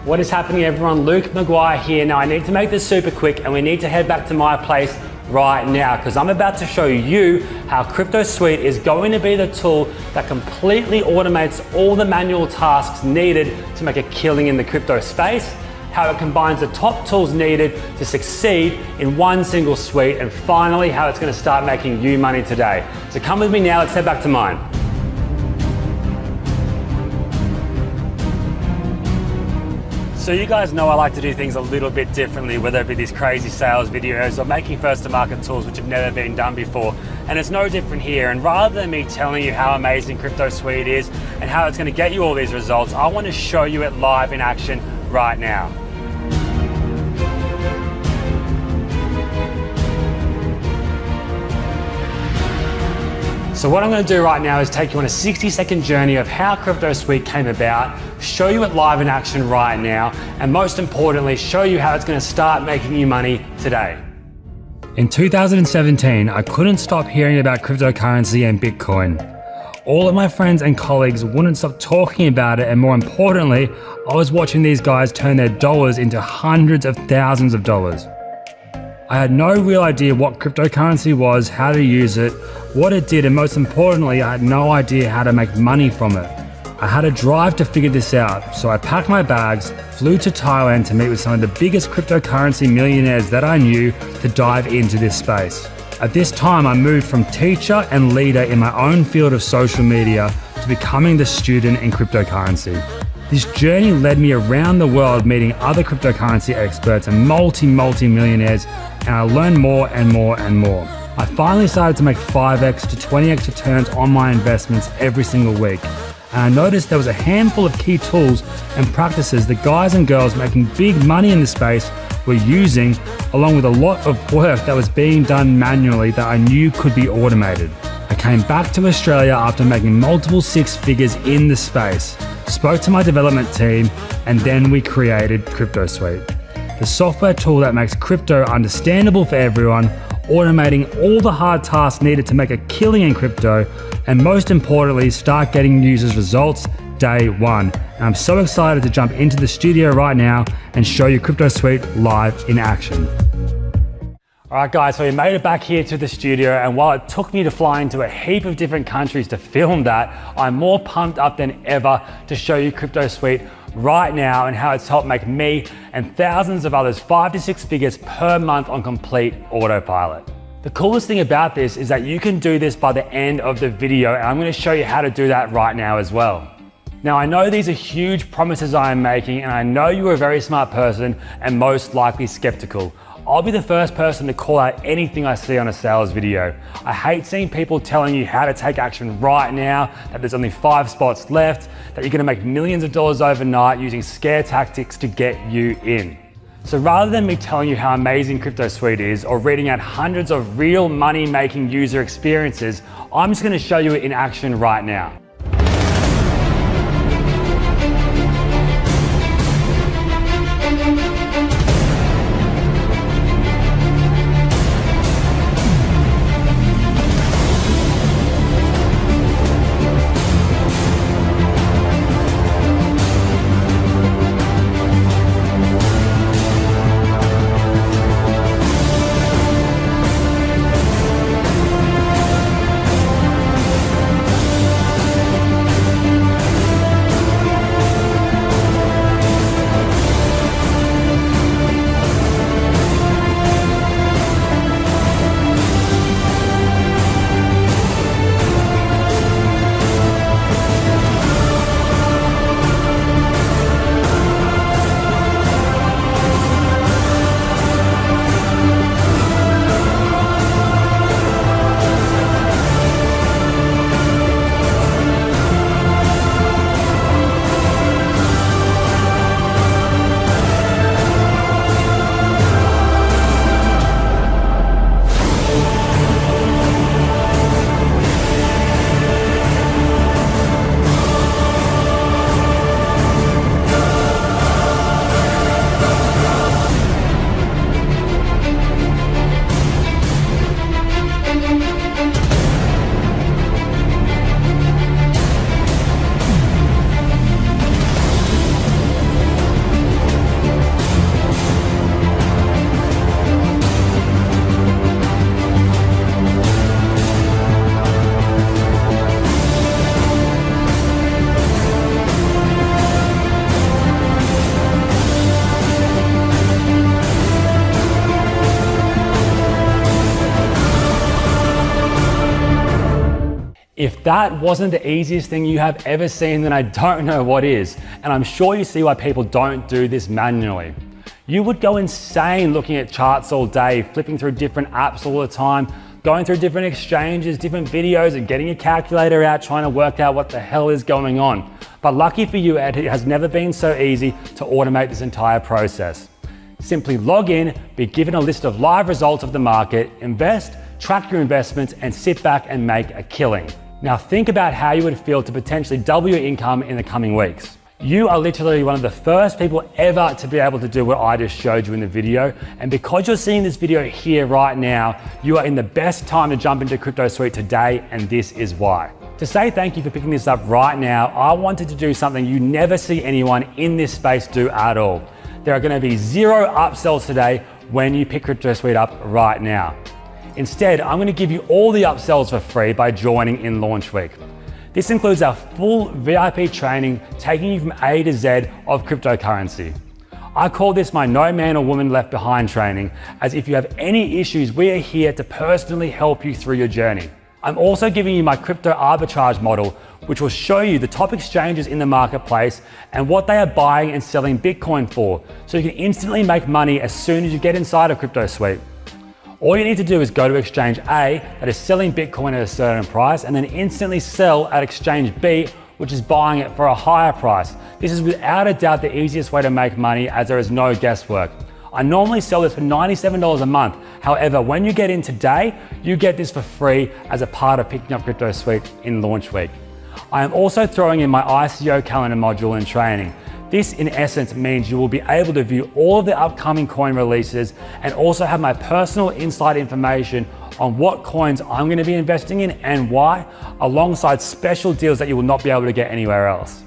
What is happening, everyone? Luke McGuire here. Now I need to make this super quick and we need to head back to my place right now because I'm about to show you how CryptoSuite is going to be the tool that completely automates all the manual tasks needed to make a killing in the crypto space, how it combines the top tools needed to succeed in one single suite, and finally how it's going to start making you money today. So come with me now, let's head back to mine. So you guys know I like to do things a little bit differently, whether it be these crazy sales videos or making first to market tools which have never been done before. And it's no different here. And rather than me telling you how amazing CryptoSuite is and how it's going to get you all these results, I want to show you it live in action right now. So what I'm going to do right now is take you on a 60-second journey of how CryptoSuite came about, show you it live in action right now, and most importantly, show you how it's going to start making you money today. In 2017, I couldn't stop hearing about cryptocurrency and Bitcoin. All of my friends and colleagues wouldn't stop talking about it, and more importantly, I was watching these guys turn their dollars into hundreds of thousands of dollars. I had no real idea what cryptocurrency was, how to use it, what it did, and most importantly, I had no idea how to make money from it. I had a drive to figure this out, so I packed my bags, flew to Thailand to meet with some of the biggest cryptocurrency millionaires that I knew to dive into this space. At this time, I moved from teacher and leader in my own field of social media to becoming the student in cryptocurrency. This journey led me around the world meeting other cryptocurrency experts and multi-millionaires, and I learned more and more and more. I finally started to make 5x to 20x returns on my investments every single week. And I noticed there was a handful of key tools and practices that guys and girls making big money in the space were using, along with a lot of work that was being done manually that I knew could be automated. I came back to Australia after making multiple six figures in the space, spoke to my development team, and then we created CryptoSuite, the software tool that makes crypto understandable for everyone, automating all the hard tasks needed to make a killing in crypto, and most importantly, start getting users results day one. And I'm so excited to jump into the studio right now and show you CryptoSuite live in action. All right guys, so we made it back here to the studio, and while it took me to fly into a heap of different countries to film that, I'm more pumped up than ever to show you CryptoSuite right now and how it's helped make me and thousands of others 5 to 6 figures per month on complete autopilot. The coolest thing about this is that you can do this by the end of the video, and I'm going to show you how to do that right now as well. Now I know these are huge promises I am making, and I know you're a very smart person and most likely skeptical. I'll be the first person to call out anything I see on a sales video. I hate seeing people telling you how to take action right now, that there's only 5 spots left, that you're gonna make millions of dollars overnight using scare tactics to get you in. So rather than me telling you how amazing CryptoSuite is or reading out hundreds of real money-making user experiences, I'm just gonna show you it in action right now. If that wasn't the easiest thing you have ever seen, then I don't know what is. And I'm sure you see why people don't do this manually. You would go insane looking at charts all day, flipping through different apps all the time, going through different exchanges, different videos, and getting your calculator out trying to work out what the hell is going on. But lucky for you, Ed, it has never been so easy to automate this entire process. Simply log in, be given a list of live results of the market, invest, track your investments, and sit back and make a killing. Now think about how you would feel to potentially double your income in the coming weeks. You are literally one of the first people ever to be able to do what I just showed you in the video. And because you're seeing this video here right now, you are in the best time to jump into CryptoSuite today, and this is why. To say thank you for picking this up right now, I wanted to do something you never see anyone in this space do at all. There are going to be 0 upsells today when you pick CryptoSuite up right now. Instead, I'm going to give you all the upsells for free by joining in launch week. This includes our full VIP training taking you from A to Z of cryptocurrency. I call this my No Man or Woman Left Behind training, as if you have any issues, we are here to personally help you through your journey. I'm also giving you my crypto arbitrage model, which will show you the top exchanges in the marketplace and what they are buying and selling Bitcoin for, so you can instantly make money as soon as you get inside of CryptoSuite. All you need to do is go to exchange A that is selling Bitcoin at a certain price, and then instantly sell at exchange B, which is buying it for a higher price. This is without a doubt the easiest way to make money, as there is no guesswork. I normally sell this for $97 a month. However, when you get in today, you get this for free as a part of picking up CryptoSuite in launch week. I am also throwing in my ICO calendar module and training. This in essence means you will be able to view all of the upcoming coin releases and also have my personal inside information on what coins I'm going to be investing in and why, alongside special deals that you will not be able to get anywhere else.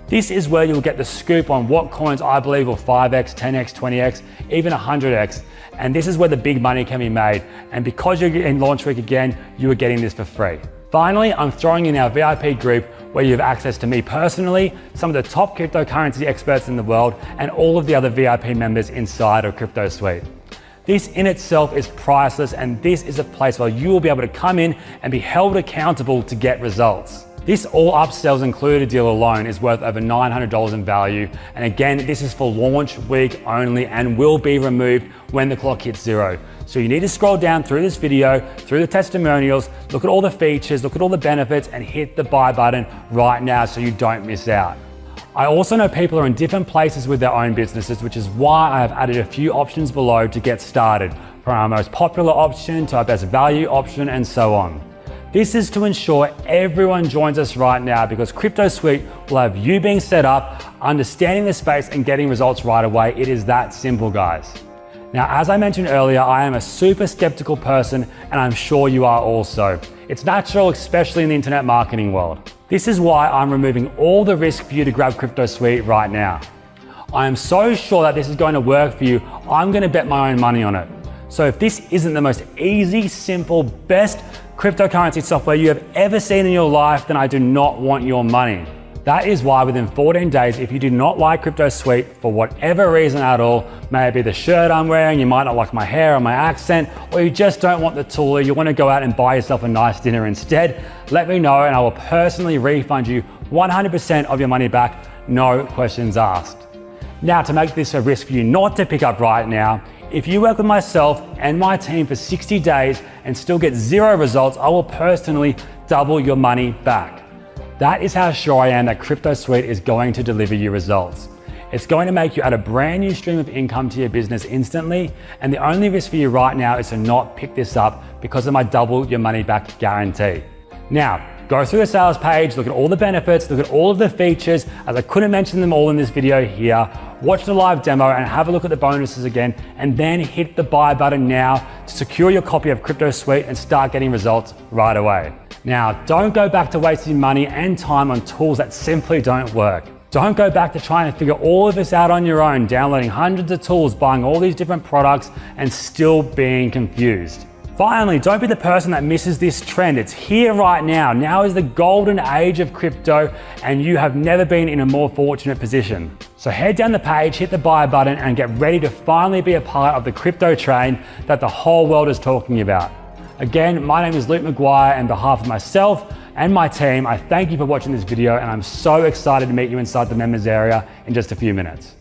This is where you'll get the scoop on what coins I believe will 5x, 10x, 20x, even 100x. And this is where the big money can be made. And because you're in launch week again, you are getting this for free. Finally, I'm throwing in our VIP group where you have access to me personally, some of the top cryptocurrency experts in the world, and all of the other VIP members inside of CryptoSuite. This in itself is priceless, and this is a place where you will be able to come in and be held accountable to get results. This all upsells included deal alone is worth over $900 in value. And again, this is for launch week only and will be removed when the clock hits 0. So you need to scroll down through this video, through the testimonials, look at all the features, look at all the benefits, and hit the buy button right now so you don't miss out. I also know people are in different places with their own businesses, which is why I have added a few options below to get started, from our most popular option to our best value option and so on. This is to ensure everyone joins us right now, because CryptoSuite will have you being set up, understanding the space, and getting results right away. It is that simple, guys. Now, as I mentioned earlier, I am a super skeptical person, and I'm sure you are also. It's natural, especially in the internet marketing world. This is why I'm removing all the risk for you to grab CryptoSuite right now. I am so sure that this is going to work for you, I'm going to bet my own money on it. So if this isn't the most easy, simple, best cryptocurrency software you have ever seen in your life, then I do not want your money. That is why within 14 days, if you do not like CryptoSuite for whatever reason at all, maybe the shirt I'm wearing, you might not like my hair or my accent, or you just don't want the tool, or you want to go out and buy yourself a nice dinner instead, let me know and I will personally refund you 100% of your money back, no questions asked. Now, to make this a risk for you not to pick up right now, if you work with myself and my team for 60 days and still get 0 results, I will personally double your money back. That is how sure I am that CryptoSuite is going to deliver you results. It's going to make you add a brand new stream of income to your business instantly, and the only risk for you right now is to not pick this up because of my double your money back guarantee. Now, go through the sales page, look at all the benefits, look at all of the features, as I couldn't mention them all in this video here. Watch the live demo and have a look at the bonuses again, and then hit the buy button now to secure your copy of CryptoSuite and start getting results right away. Now, don't go back to wasting money and time on tools that simply don't work. Don't go back to trying to figure all of this out on your own, downloading hundreds of tools, buying all these different products, and still being confused. Finally, don't be the person that misses this trend. It's here right now. Now is the golden age of crypto, and you have never been in a more fortunate position. So head down the page, hit the buy button, and get ready to finally be a part of the crypto train that the whole world is talking about. Again, my name is Luke McGuire on behalf of myself and my team, I thank you for watching this video, and I'm so excited to meet you inside the members area in just a few minutes.